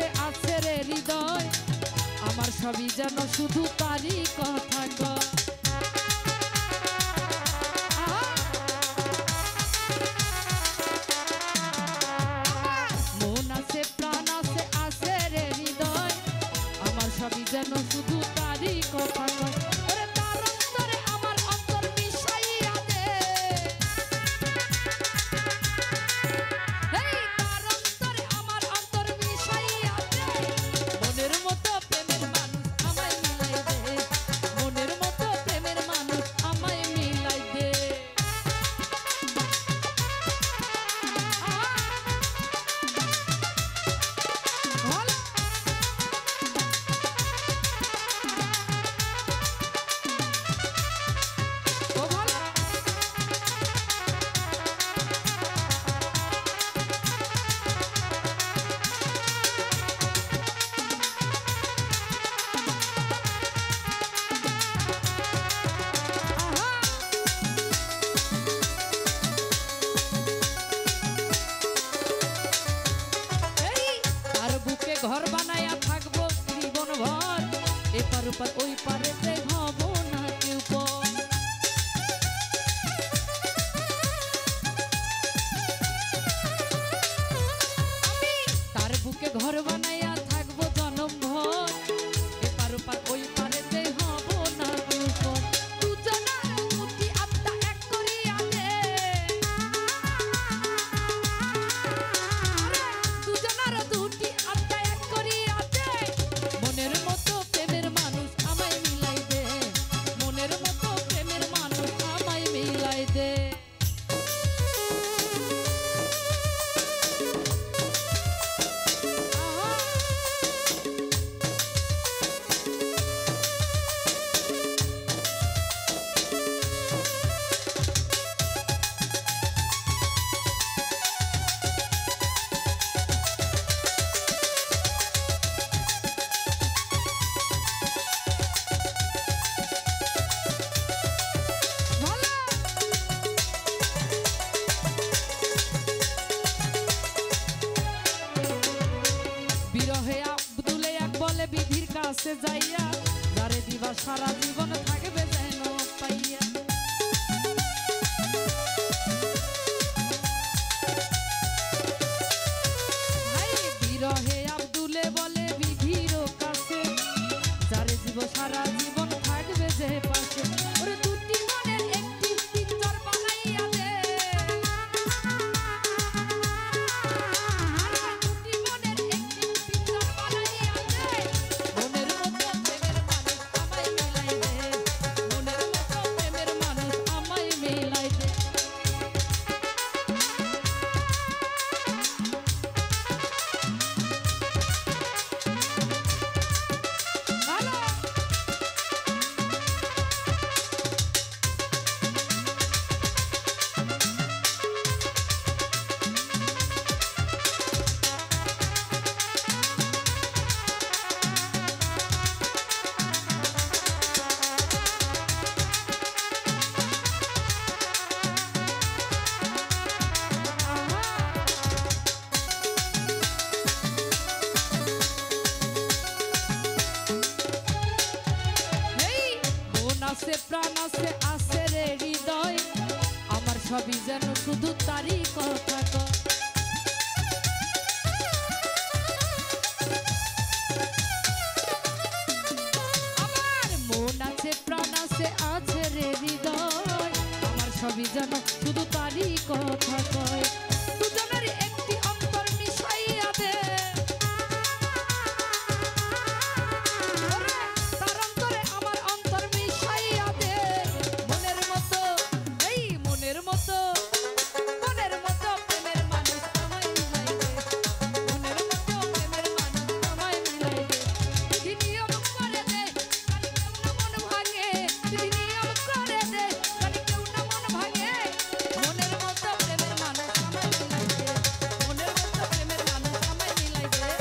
আছে আছে রে হৃদয় আমার সবই যেন শুধু তারই কথা কয় মন আছে প্রাণ আছে আছে রে হৃদয় আমার সবই যেন শুধু তারই কথা কয় ঘর বানায়া থাকবো জীবন ভর এপার ওপার ওই পারেতে হব না কেউ আমি তার বুকে ঘর বানায়া থাকবো জনম ভর এপার ওপার ওই পারেতে হব না কেউ দুজনার মুঠি আত্মা এক করিয়া দে দুজনার দুটি বিধির কাছে যাইয়া যারে দিবা সারা জীবন থাকবে যেন পাইয়া ভাই বিরহে আব্দুলে বলে বিধির কাছে যারে দিব সারা জীবন থাকবে যে পাশে ওরে দুটি মনের একটি পিকচার বানাইয়া দে দুটি মনের একটি পিকচার বানাইয়া দে আছে প্রাণ আছে আছে রে হৃদয় আমার সবই যেন শুধু তারই কথা কয় আমার মন আছে প্রাণ আছে আছে রে হৃদয় আমার সবই যেন শুধু তারই কথা কয়